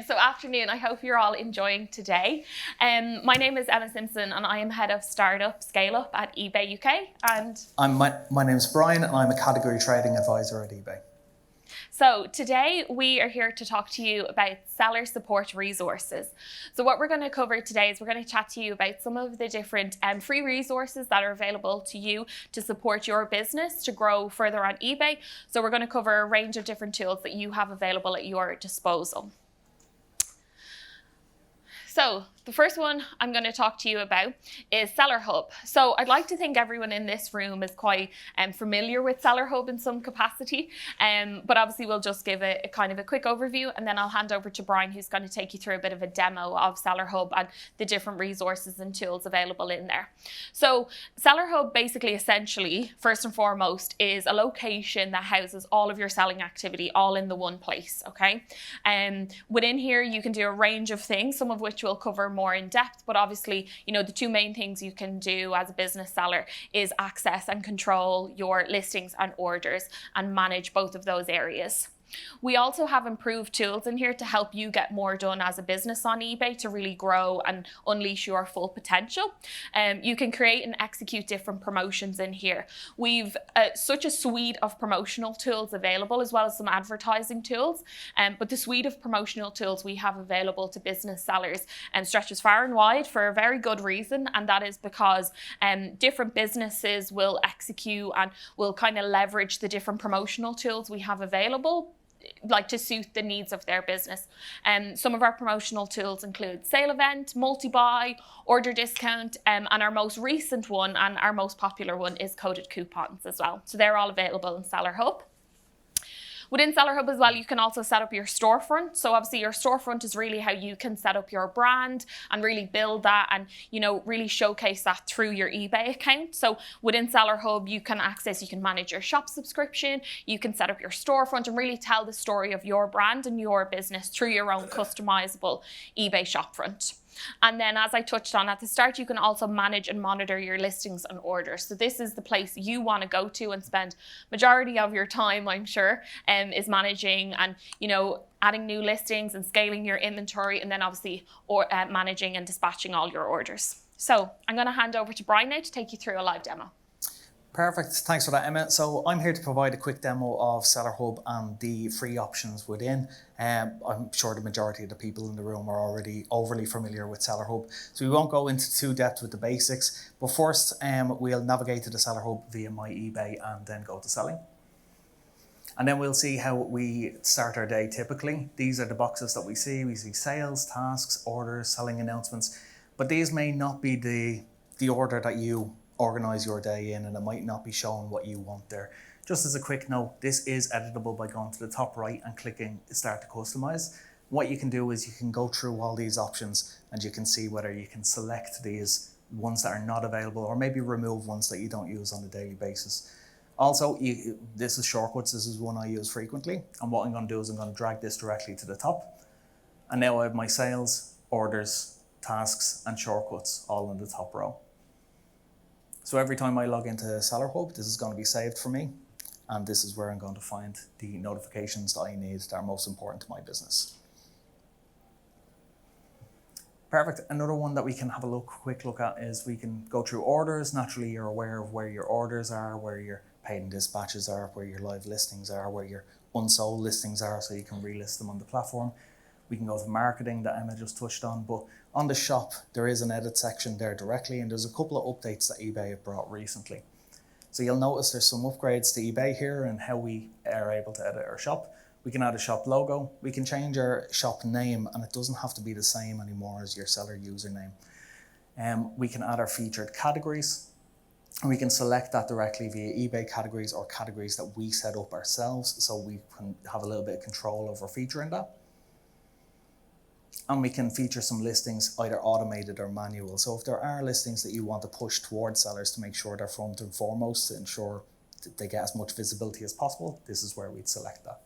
So afternoon, I hope you're all enjoying today. My name is Emma Simpson and I am Head of Startup Scale Up at eBay UK. And my name is Brian and I'm a Category Trading Advisor at eBay. So today we are here to talk to you about seller support resources. So what we're going to cover today is we're going to chat to you about some of the different free resources that are available to you to support your business to grow further on eBay. So we're going to cover a range of different tools that you have available at your disposal. So the first one I'm going to talk to you about is Seller Hub. So I'd like to think everyone in this room is quite familiar with Seller Hub in some capacity, but obviously we'll just give a kind of a quick overview, and then I'll hand over to Brian, who's going to take you through a bit of a demo of Seller Hub and the different resources and tools available in there. So Seller Hub basically, essentially, first and foremost, is a location that houses all of your selling activity all in the one place, okay? Within here, you can do a range of things, some of which we'll cover more in depth, but obviously, you know, the two main things you can do as a business seller is access and control your listings and orders and manage both of those areas. We also have improved tools in here to help you get more done as a business on eBay to really grow and unleash your full potential. You can create and execute different promotions in here. We've such a suite of promotional tools available, as well as some advertising tools. But the suite of promotional tools we have available to business sellers stretches far and wide for a very good reason, and that is because different businesses will execute and will kind of leverage the different promotional tools we have available, like to suit the needs of their business. Some of our promotional tools include sale event, multi-buy, order discount, and our most recent one and our most popular one is coded coupons as well. So they're all available in Seller Hub. Within Seller Hub as well, you can also set up your storefront. So obviously your storefront is really how you can set up your brand and really build that and, you know, really showcase that through your eBay account. So within Seller Hub, you can manage your shop subscription, you can set up your storefront and really tell the story of your brand and your business through your own customizable eBay shopfront. And then, as I touched on at the start, you can also manage and monitor your listings and orders. So this is the place you want to go to and spend majority of your time, I'm sure, is managing and, you know, adding new listings and scaling your inventory, and then obviously managing and dispatching all your orders. So I'm going to hand over to Brian now to take you through a live demo. Perfect, thanks for that, Emma. So I'm here to provide a quick demo of Seller Hub and the free options within. I'm sure the majority of the people in the room are already overly familiar with Seller Hub, so we won't go into too depth with the basics. But first, we'll navigate to the Seller Hub via My eBay and then go to selling. And then we'll see how we start our day typically. These are the boxes that we see. We see sales, tasks, orders, selling announcements, but these may not be the order that you organize your day in, and it might not be showing what you want there. Just as a quick note, this is editable by going to the top right and clicking Start to Customize. What you can do is you can go through all these options and you can see whether you can select these ones that are not available or maybe remove ones that you don't use on a daily basis. Also, this is shortcuts. This is one I use frequently. And what I'm going to do is I'm going to drag this directly to the top. And now I have my sales, orders, tasks, and shortcuts all in the top row. So every time I log into Seller Hub, this is going to be saved for me. And this is where I'm going to find the notifications that I need that are most important to my business. Perfect. Another one that we can have a quick look at is we can go through orders. Naturally, you're aware of where your orders are, where your paid and dispatches are, where your live listings are, where your unsold listings are, so you can relist them on the platform. We can go to marketing that Emma just touched on, but on the shop, there is an edit section there directly, and there's a couple of updates that eBay have brought recently. So you'll notice there's some upgrades to eBay here and how we are able to edit our shop. We can add a shop logo. We can change our shop name, and it doesn't have to be the same anymore as your seller username. We can add our featured categories, and we can select that directly via eBay categories or categories that we set up ourselves, so we can have a little bit of control over featuring that. And we can feature some listings, either automated or manual. So if there are listings that you want to push towards sellers to make sure they're front and foremost, to ensure that they get as much visibility as possible, this is where we'd select that.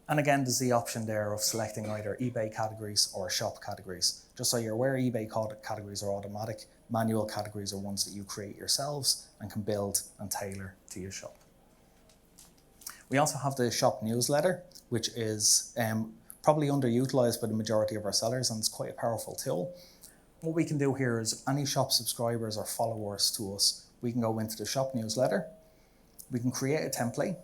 And again, there's the option there of selecting either eBay categories or shop categories. Just so you're aware, eBay categories are automatic. Manual categories are ones that you create yourselves and can build and tailor to your shop. We also have the shop newsletter, which is probably underutilized by the majority of our sellers, and it's quite a powerful tool. What we can do here is any shop subscribers or followers to us, we can go into the shop newsletter, we can create a template,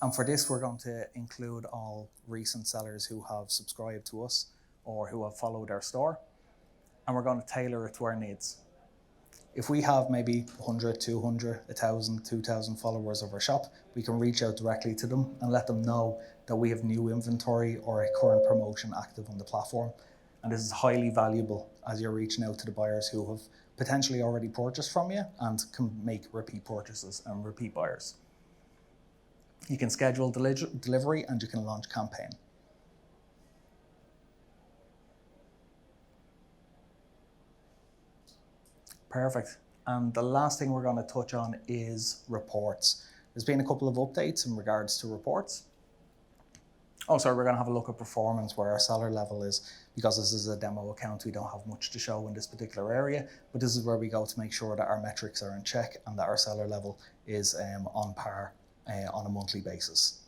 and for this we're going to include all recent sellers who have subscribed to us or who have followed our store, and we're going to tailor it to our needs. If we have maybe 100, 200, 1,000, 2,000 followers of our shop, we can reach out directly to them and let them know that we have new inventory or a current promotion active on the platform. And this is highly valuable as you're reaching out to the buyers who have potentially already purchased from you and can make repeat purchases and repeat buyers. You can schedule delivery and you can launch campaign. Perfect. And the last thing we're going to touch on is reports. There's been a couple of updates in regards to reports. Also, we're going to have a look at performance, where our seller level is. Because this is a demo account, we don't have much to show in this particular area, but this is where we go to make sure that our metrics are in check and that our seller level is on par on a monthly basis.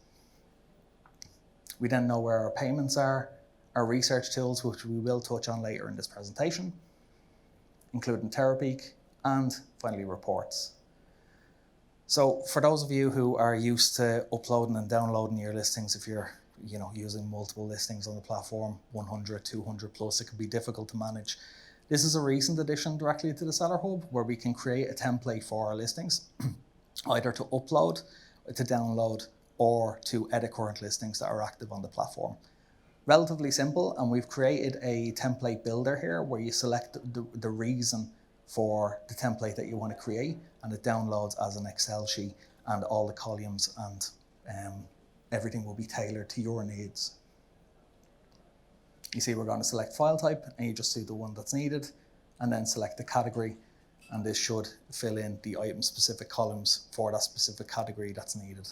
We then know where our payments are, our research tools, which we will touch on later in this presentation, including Terapeak, and finally reports. So for those of you who are used to uploading and downloading your listings, if you're using multiple listings on the platform, 100, 200 plus, it can be difficult to manage. This is a recent addition directly to the Seller Hub, where we can create a template for our listings, either to upload, to download, or to edit current listings that are active on the platform. Relatively simple, and we've created a template builder here where you select the reason for the template that you want to create, and it downloads as an Excel sheet, and all the columns and everything will be tailored to your needs. You see, we're going to select file type, and you just see the one that's needed, and then select the category, and this should fill in the item specific columns for that specific category that's needed.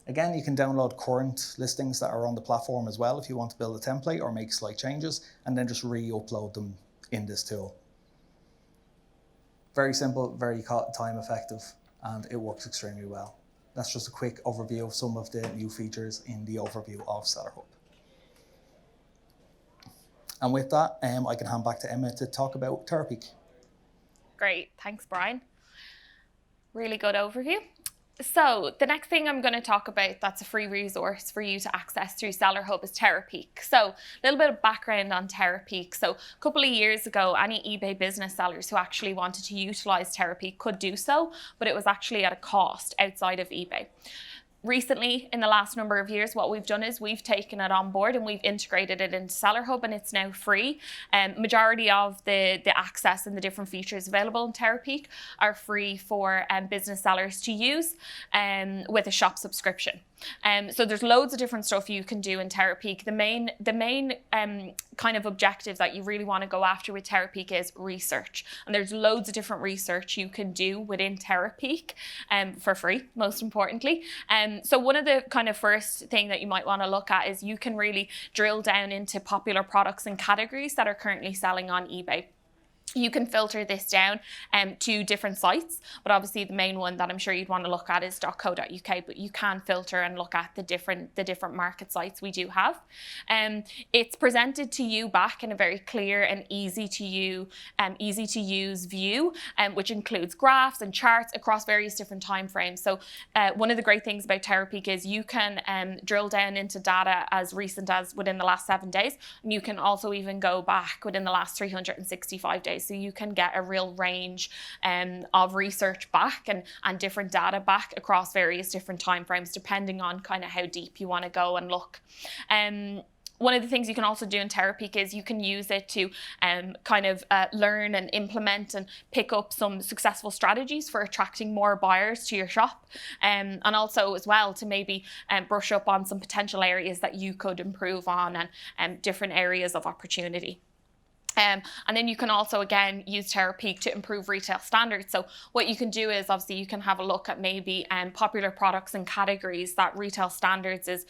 Again, you can download current listings that are on the platform as well if you want to build a template or make slight changes, and then just re-upload them in this tool. Very simple, very time effective, and it works extremely well. That's just a quick overview of some of the new features in the overview of Seller Hub. And with that, I can hand back to Emma to talk about Terapeak. Great, thanks Brian. Really good overview. So the next thing I'm going to talk about that's a free resource for you to access through Seller Hub is Terapeak. So a little bit of background on Terapeak. So a couple of years ago, any eBay business sellers who actually wanted to utilize Terapeak could do so, but it was actually at a cost outside of eBay. Recently, in the last number of years, what we've done is we've taken it on board and we've integrated it into Seller Hub, and it's now free. Majority of the access and the different features available in Terapeak are free for business sellers to use with a shop subscription. So there's loads of different stuff you can do in Terapeak. The main kind of objective that you really want to go after with Terapeak is research. And there's loads of different research you can do within Terapeak for free, most importantly. So one of the kind of first thing that you might want to look at is you can really drill down into popular products and categories that are currently selling on eBay. You can filter this down to different sites, but obviously the main one that I'm sure you'd want to look at is .co.uk, but you can filter and look at the different market sites we do have. It's presented to you back in a very clear and easy to use view, which includes graphs and charts across various different time frames. So one of the great things about Terapeak is you can drill down into data as recent as within the last 7 days, and you can also even go back within the last 365 days. So you can get a real range of research back and different data back across various different timeframes, depending on kind of how deep you want to go and look. One of the things you can also do in Terapeak is you can use it to learn and implement and pick up some successful strategies for attracting more buyers to your shop, and also as well to maybe brush up on some potential areas that you could improve on and different areas of opportunity. And then you can also, again, use Terapeak to improve retail standards. So what you can do is obviously you can have a look at maybe popular products and categories that retail standards is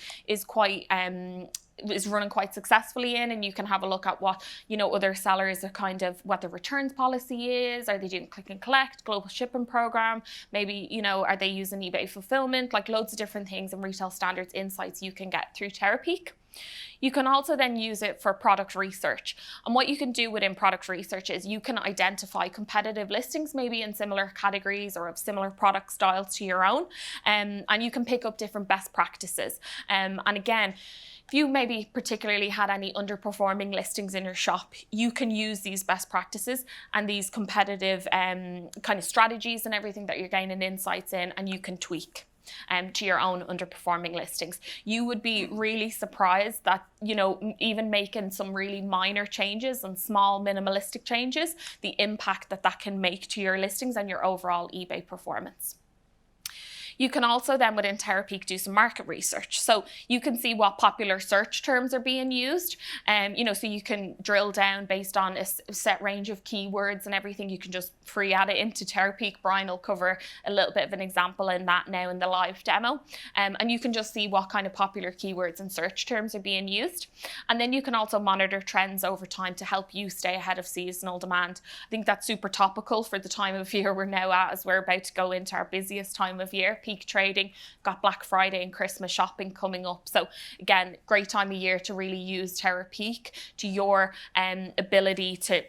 running quite successfully in, and you can have a look at what other sellers are what the returns policy is. Are they doing click and collect, global shipping program? Maybe are they using eBay fulfillment? Like loads of different things and retail standards insights you can get through Terapeak. You can also then use it for product research. And what you can do within product research is you can identify competitive listings, maybe in similar categories or of similar product styles to your own, and you can pick up different best practices. And again, if you maybe particularly had any underperforming listings in your shop, you can use these best practices and these competitive kind of strategies and everything that you're gaining insights in, and you can tweak to your own underperforming listings. You would be really surprised that, you know, even making some really minor changes and small minimalistic changes, the impact that that can make to your listings and your overall eBay performance. You can also then within Terapeak do some market research. So you can see what popular search terms are being used. You know, so you can drill down based on a set range of keywords and everything. You can just free add it into Terapeak. Brian will cover a little bit of an example in that now in the live demo. And you can just see what kind of popular keywords and search terms are being used. And then you can also monitor trends over time to help you stay ahead of seasonal demand. I think that's super topical for the time of year we're now at, as we're about to go into our busiest time of year, peak trading, got Black Friday and Christmas shopping coming up. So again, great time of year to really use Terapeak to your ability to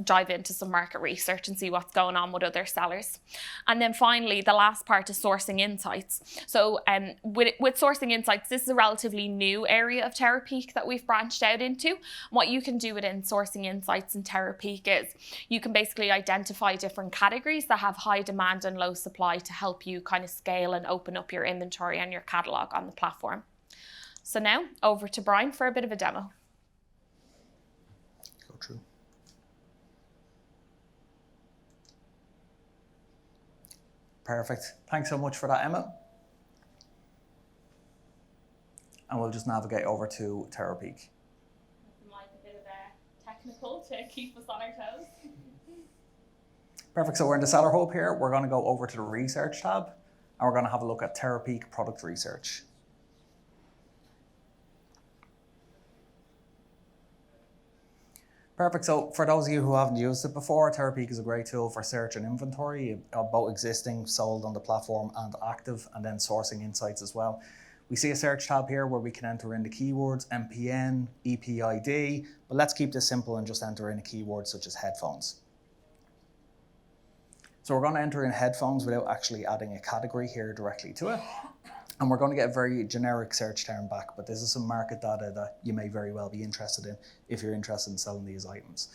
dive into some market research and see what's going on with other sellers. And then finally, the last part is sourcing insights. So with sourcing insights, this is a relatively new area of Terapeak that we've branched out into. What you can do within sourcing insights in Terapeak is you can basically identify different categories that have high demand and low supply to help you kind of scale and open up your inventory and your catalog on the platform. So now over to Brian for a bit of a demo. Go through. Perfect. Thanks so much for that, Emma. And we'll just navigate over to Terapeak. Like a bit of a technical to keep us on our toes. Perfect. So we're in the Seller Hub here. We're going to go over to the Research tab, and we're going to have a look at Terapeak Product Research. Perfect. So for those of you who haven't used it before, Terapeak is a great tool for search and inventory of both existing, sold on the platform and active, and then sourcing insights as well. We see a search tab here where we can enter in the keywords, MPN, EPID, but let's keep this simple and just enter in a keyword such as headphones. So we're going to enter in headphones without actually adding a category here directly to it. And we're going to get a very generic search term back, but this is some market data that you may very well be interested in if you're interested in selling these items.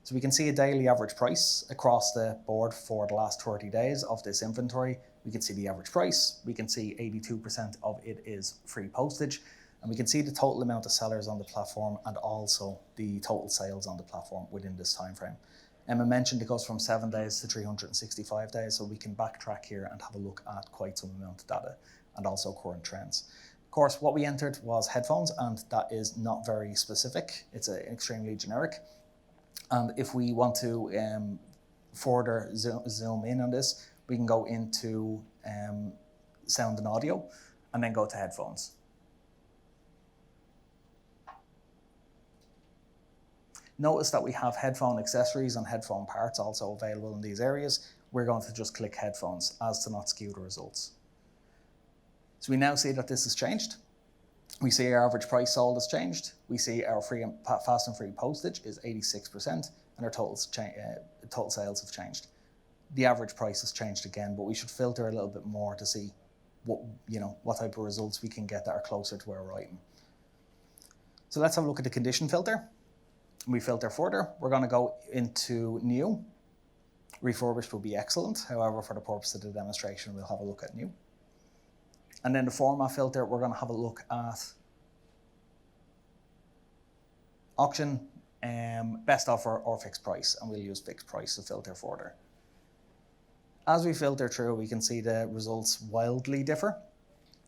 So we can see a daily average price across the board for the last 30 days of this inventory. We can see the average price. We can see 82% of it is free postage. And we can see the total amount of sellers on the platform and also the total sales on the platform within this time frame. Emma mentioned it goes from 7 days to 365 days, so we can backtrack here and have a look at quite some amount of data and also current trends. Of course, what we entered was headphones, and that is not very specific. It's extremely generic. And if we want to further zoom in on this, we can go into sound and audio and then go to headphones. Notice that we have headphone accessories and headphone parts also available in these areas. We're going to just click headphones as to not skew the results. So we now see that this has changed. We see our average price sold has changed. We see our free and fast and free postage is 86%, and our total sales have changed. The average price has changed again, but we should filter a little bit more to see what type of results we can get that are closer to our item. So let's have a look at the condition filter. We filter further. We're going to go into new. Refurbished will be excellent. However, for the purpose of the demonstration, we'll have a look at new. And then the format filter, we're going to have a look at auction, best offer or fixed price, and we'll use fixed price to filter further. As we filter through, we can see the results wildly differ.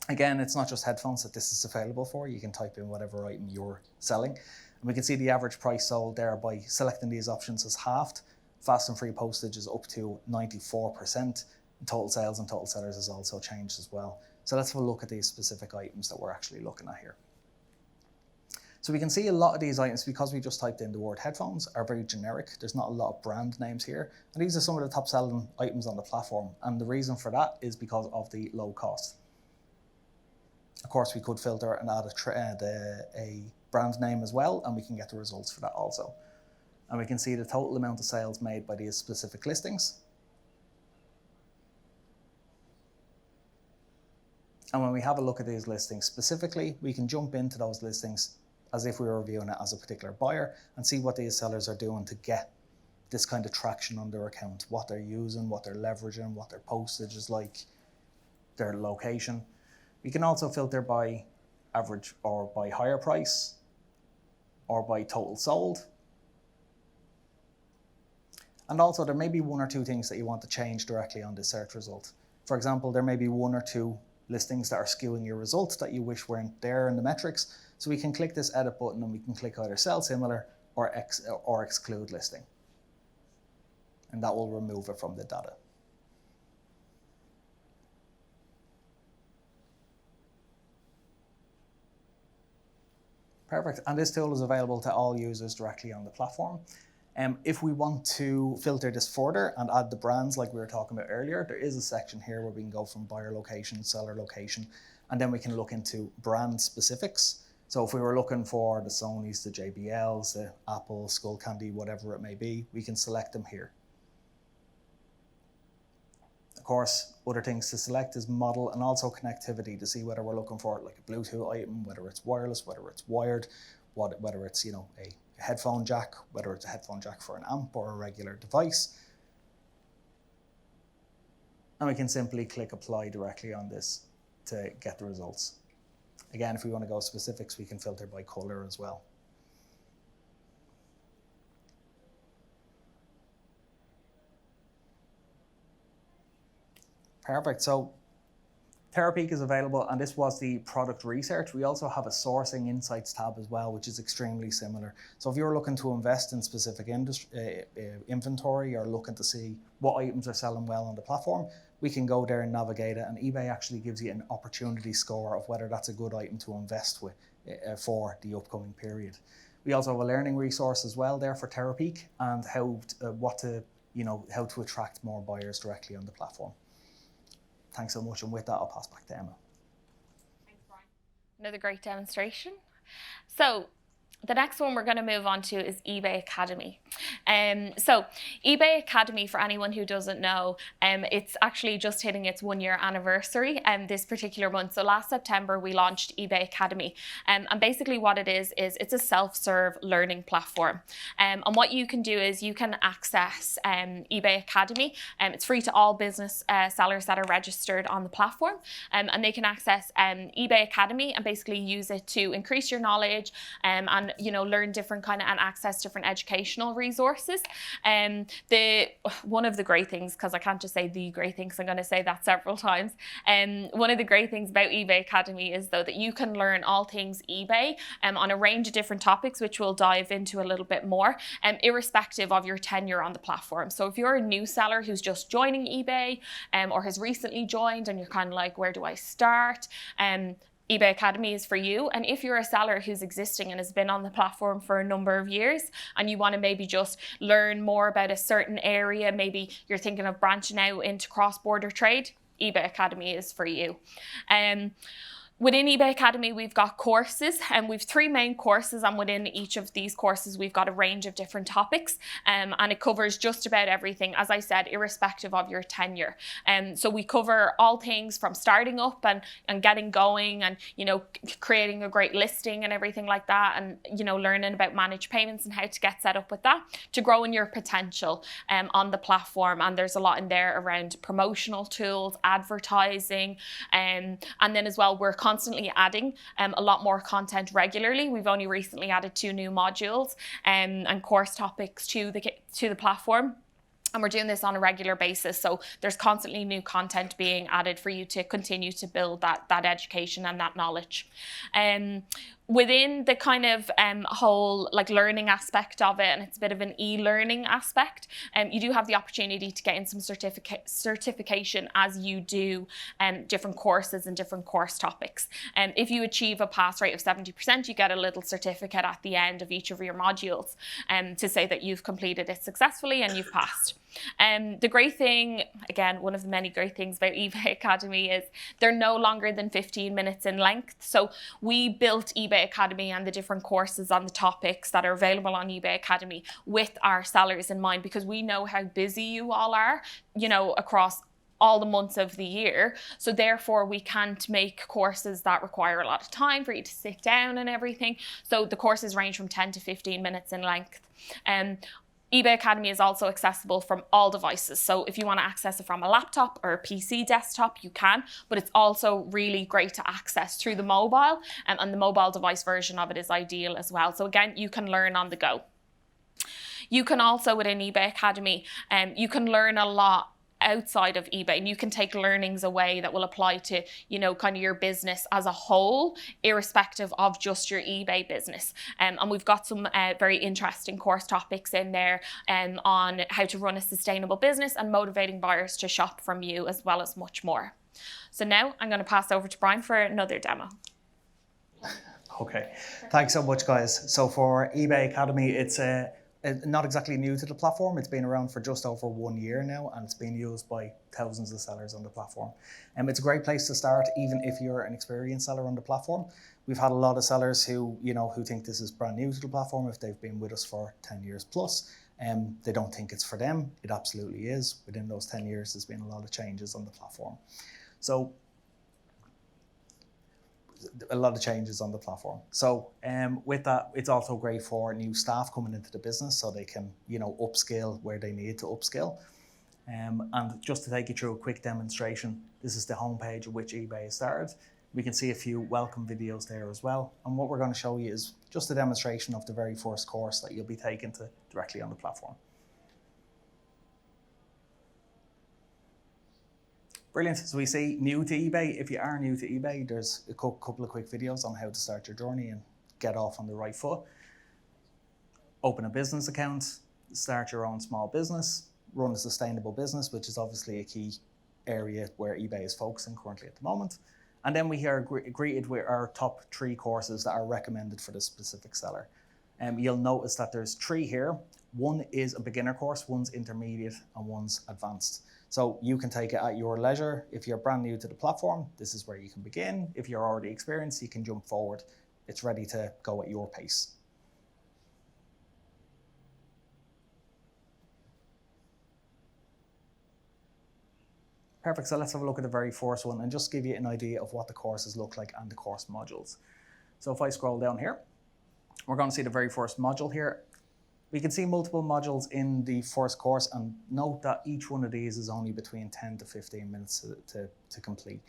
Again, it's not just headphones that this is available for. You can type in whatever item you're selling. And we can see the average price sold there by selecting these options is halved. Fast and free postage is up to 94%. Total sales and total sellers has also changed as well. So let's have a look at these specific items that we're actually looking at here. So we can see a lot of these items, because we just typed in the word headphones, are very generic. There's not a lot of brand names here. And these are some of the top selling items on the platform. And the reason for that is because of the low cost. Of course, we could filter and add a brand name as well, and we can get the results for that also. And we can see the total amount of sales made by these specific listings. And when we have a look at these listings specifically, we can jump into those listings as if we were reviewing it as a particular buyer and see what these sellers are doing to get this kind of traction on their account, what they're using, what they're leveraging, what their postage is like, their location. We can also filter by average or by higher price or by total sold. And also there may be one or two things that you want to change directly on this search result. For example, there may be one or two listings that are skewing your results that you wish weren't there in the metrics. So we can click this edit button and we can click either sell similar or exclude listing. And that will remove it from the data. Perfect, and this tool is available to all users directly on the platform. If we want to filter this further and add the brands like we were talking about earlier, there is a section here where we can go from buyer location, seller location, and then we can look into brand specifics. So if we were looking for the Sonys, the JBLs, the Apple, Skullcandy, whatever it may be, we can select them here. Of course, other things to select is model and also connectivity to see whether we're looking for like a Bluetooth item, whether it's wireless, whether it's wired, whether it's a headphone jack, whether it's a headphone jack for an amp or a regular device. And we can simply click apply directly on this to get the results. Again, if we want to go specifics, we can filter by color as well. Perfect. So Terapeak is available, and this was the product research. We also have a sourcing insights tab as well, which is extremely similar. So if you're looking to invest in specific inventory or looking to see what items are selling well on the platform, we can go there and navigate it, and eBay actually gives you an opportunity score of whether that's a good item to invest with for the upcoming period. We also have a learning resource as well there for Terapeak and how to attract more buyers directly on the platform. Thanks so much, and with that, I'll pass back to Emma. Thanks, Brian. Another great demonstration. So the next one we're going to move on to is eBay Academy. So eBay Academy, for anyone who doesn't know, it's actually just hitting its 1-year anniversary this particular month. So last September we launched eBay Academy, and basically what it is it's a self-serve learning platform. And what you can do is you can access eBay Academy. It's free to all business sellers that are registered on the platform, and they can access eBay Academy and basically use it to increase your knowledge and learn different and access different educational resources. One of the great things, because I can't just say the great things, I'm going to say that several times. One of the great things about eBay Academy is though that you can learn all things eBay on a range of different topics, which we'll dive into a little bit more, irrespective of your tenure on the platform. So if you're a new seller who's just joining eBay or has recently joined and you're kind of like, where do I start? eBay Academy is for you. And if you're a seller who's existing and has been on the platform for a number of years and you want to maybe just learn more about a certain area, maybe you're thinking of branching out into cross-border trade, eBay Academy is for you. Within eBay Academy, we've got courses, and we've 3 main courses, and within each of these courses, we've got a range of different topics, and it covers just about everything, as I said, irrespective of your tenure. So we cover all things from starting up and getting going and, creating a great listing and everything like that, and, learning about managed payments and how to get set up with that, to growing your potential on the platform. And there's a lot in there around promotional tools, advertising, and then as well, we're constantly adding a lot more content regularly. We've only recently added 2 new modules and course topics to the platform. And we're doing this on a regular basis. So there's constantly new content being added for you to continue to build that education and that knowledge. Within the kind of whole learning aspect of it, and it's a bit of an e-learning aspect, you do have the opportunity to get in some certification as you do different courses and different course topics. If you achieve a pass rate of 70%, you get a little certificate at the end of each of your modules to say that you've completed it successfully and you've passed. The great thing, again, one of the many great things about eBay Academy is they're no longer than 15 minutes in length. So we built eBay Academy and the different courses on the topics that are available on eBay Academy with our sellers in mind, because we know how busy you all are, you know, across all the months of the year. So therefore we can't make courses that require a lot of time for you to sit down and everything. So the courses range from 10 to 15 minutes in length. eBay Academy is also accessible from all devices. So if you want to access it from a laptop or a PC desktop, you can, but it's also really great to access through the mobile, and the mobile device version of it is ideal as well. So again, you can learn on the go. You can also, within eBay Academy, you can learn a lot outside of eBay, and you can take learnings away that will apply to, you know, kind of your business as a whole, irrespective of just your eBay business. And we've got some very interesting course topics in there on how to run a sustainable business and motivating buyers to shop from you, as well as much more. So now I'm going to pass over to Brian for another demo. Okay, thanks so much, guys. So for eBay Academy, it's not exactly new to the platform. It's been around for just over 1 year now, and it's been used by thousands of sellers on the platform. It's a great place to start, even if you're an experienced seller on the platform. We've had a lot of sellers who think this is brand new to the platform if they've been with us for 10 years plus. They don't think it's for them. It absolutely is. Within those 10 years, there's been a lot of changes on the platform. So a lot of changes on the platform. So with that, it's also great for new staff coming into the business, so they can, upskill where they need to upskill. And just to take you through a quick demonstration, this is the homepage at which eBay has started. We can see a few welcome videos there as well. And what we're going to show you is just a demonstration of the very first course that you'll be taken to directly on the platform. Brilliant. So we see new to eBay. If you are new to eBay, there's a couple of quick videos on how to start your journey and get off on the right foot. Open a business account, start your own small business, run a sustainable business, which is obviously a key area where eBay is focusing currently at the moment. And then we are greeted with our top 3 courses that are recommended for this specific seller. You'll notice that there's 3 here. One is a beginner course, one's intermediate, and one's advanced. So you can take it at your leisure. If you're brand new to the platform, this is where you can begin. If you're already experienced, you can jump forward. It's ready to go at your pace. Perfect, so let's have a look at the very first one and just give you an idea of what the courses look like and the course modules. So if I scroll down here, we're going to see the very first module here. We can see multiple modules in the first course, and note that each one of these is only between 10 to 15 minutes to complete.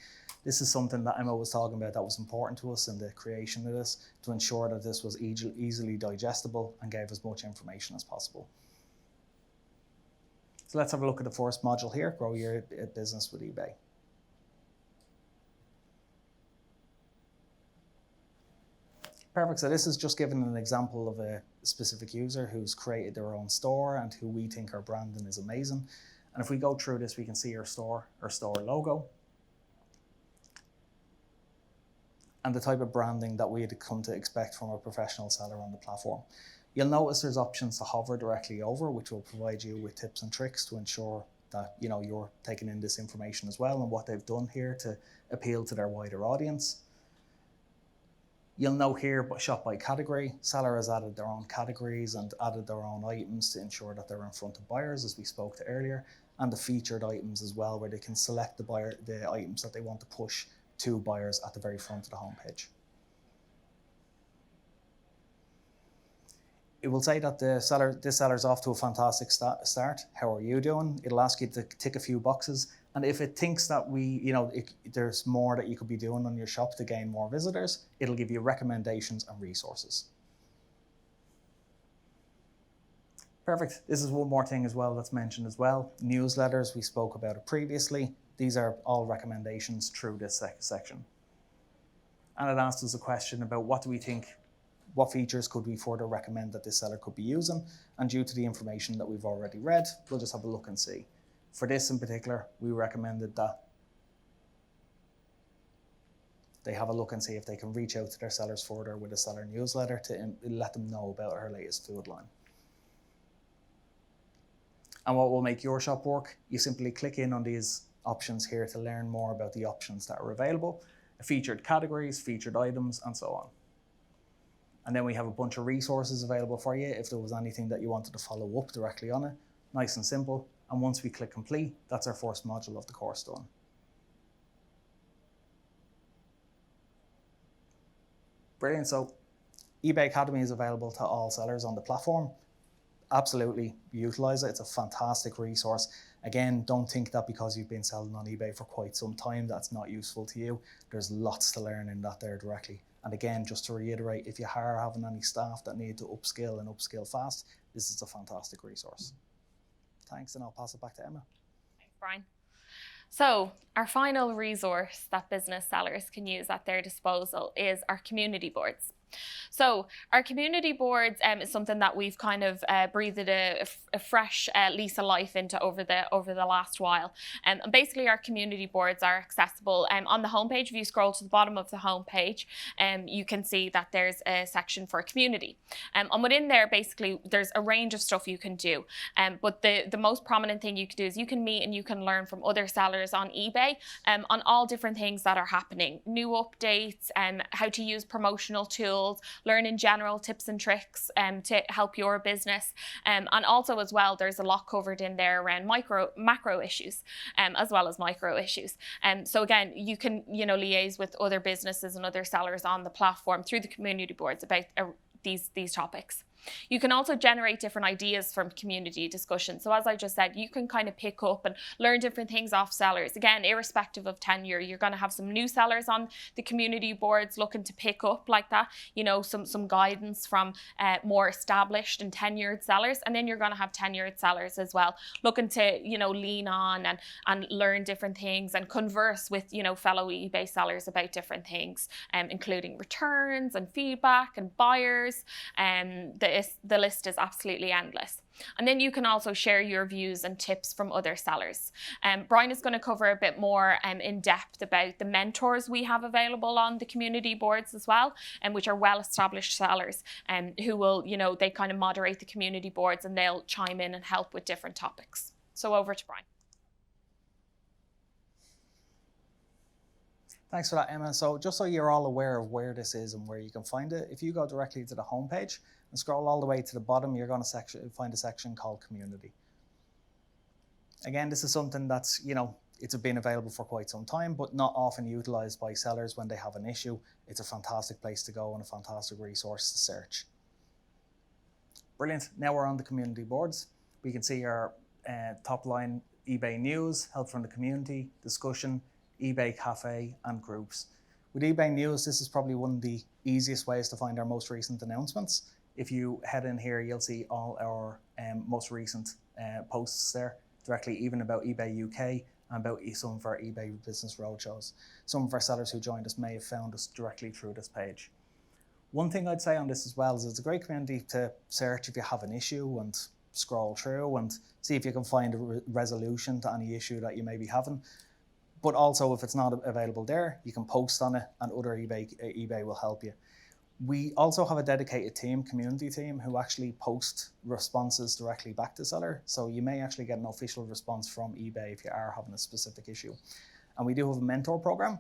This is something that Emma was talking about that was important to us in the creation of this, to ensure that this was easily digestible and gave as much information as possible. So let's have a look at the first module here, Grow Your Business with eBay. Perfect, so this is just giving an example of a specific user who's created their own store and who we think our branding is amazing. And if we go through this, we can see our store logo, and the type of branding that we'd come to expect from a professional seller on the platform. You'll notice there's options to hover directly over, which will provide you with tips and tricks to ensure that you're taking in this information as well and what they've done here to appeal to their wider audience. You'll note here, shop by category. Seller has added their own categories and added their own items to ensure that they're in front of buyers, as we spoke to earlier, and the featured items as well, where they can select the items that they want to push to buyers at the very front of the homepage. It will say that this seller's off to a fantastic start. How are you doing? It'll ask you to tick a few boxes. And if it thinks that there's more that you could be doing on your shop to gain more visitors, it'll give you recommendations and resources. Perfect. This is one more thing as well that's mentioned as well. Newsletters, we spoke about it previously. These are all recommendations through this section. And it asks us a question about what features could we further recommend that this seller could be using? And due to the information that we've already read, we'll just have a look and see. For this in particular, we recommended that they have a look and see if they can reach out to their sellers further with a seller newsletter to let them know about our latest food line. And what will make your shop work? You simply click in on these options here to learn more about the options that are available, featured categories, featured items, and so on. And then we have a bunch of resources available for you if there was anything that you wanted to follow up directly on it. Nice and simple. And once we click complete, that's our first module of the course done. Brilliant. So eBay Academy is available to all sellers on the platform. Absolutely utilize it. It's a fantastic resource. Again, don't think that because you've been selling on eBay for quite some time, that's not useful to you. There's lots to learn in that there directly. And again, just to reiterate, if you are having any staff that need to upskill and upskill fast, this is a fantastic resource. Thanks, and I'll pass it back to Emma. Thanks, Brian. So our final resource that business sellers can use at their disposal is our community boards. So our community boards is something that we've kind of breathed a fresh lease of life into over the last while. And basically our community boards are accessible on the homepage. If you scroll to the bottom of the homepage, you can see that there's a section for community. And within there, basically, there's a range of stuff you can do. But the most prominent thing you can do is you can meet and you can learn from other sellers on eBay on all different things that are happening. New updates, how to use promotional tools, learn in general tips and tricks to help your business. And also as well, there's a lot covered in there around macro issues as well as micro issues. So again, you can liaise with other businesses and other sellers on the platform through the community boards about these topics. You can also generate different ideas from community discussion. So as I just said, you can kind of pick up and learn different things off sellers. Again, irrespective of tenure, you're going to have some new sellers on the community boards looking to pick up like that, some guidance from more established and tenured sellers. And then you're going to have tenured sellers as well, looking to, lean on and learn different things and converse with, fellow eBay sellers about different things, including returns and feedback and buyers. The list is absolutely endless. And then you can also share your views and tips from other sellers. Brian is going to cover a bit more in depth about the mentors we have available on the community boards as well, which are well-established sellers who will, they kind of moderate the community boards and they'll chime in and help with different topics. So over to Brian. Thanks for that, Emma. So just so you're all aware of where this is and where you can find it, if you go directly to the homepage and scroll all the way to the bottom, you're going to find a section called Community. Again, this is something that's, it's been available for quite some time, but not often utilized by sellers when they have an issue. It's a fantastic place to go and a fantastic resource to search. Brilliant. Now we're on the community boards. We can see our top line eBay news, help from the community, discussion, eBay Cafe, and groups. With eBay News, this is probably one of the easiest ways to find our most recent announcements. If you head in here, you'll see all our most recent posts there, directly even about eBay UK and about some of our eBay Business Roadshows. Some of our sellers who joined us may have found us directly through this page. One thing I'd say on this as well is it's a great community to search if you have an issue and scroll through and see if you can find a resolution to any issue that you may be having. But also, if it's not available there, you can post on it and other eBay will help you. We also have a dedicated community team, who actually post responses directly back to seller. So you may actually get an official response from eBay if you are having a specific issue. And we do have a mentor program.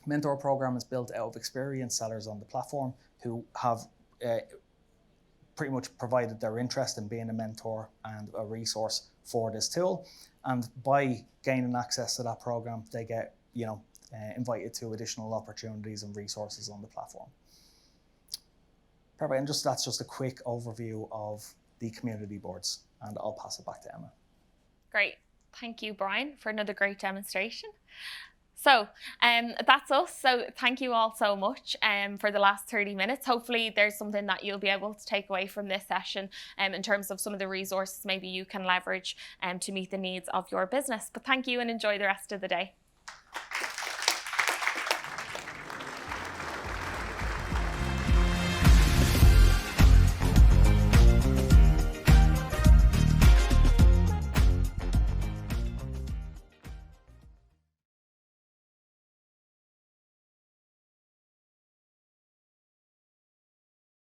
Mentor program is built out of experienced sellers on the platform who have pretty much provided their interest in being a mentor and a resource for this tool. And by gaining access to that program, they get, invited to additional opportunities and resources on the platform. Perfect. And that's just a quick overview of the community boards. And I'll pass it back to Emma. Great. Thank you, Brian, for another great demonstration. So that's us. So thank you all so much for the last 30 minutes. Hopefully there's something that you'll be able to take away from this session in terms of some of the resources maybe you can leverage to meet the needs of your business. But thank you and enjoy the rest of the day.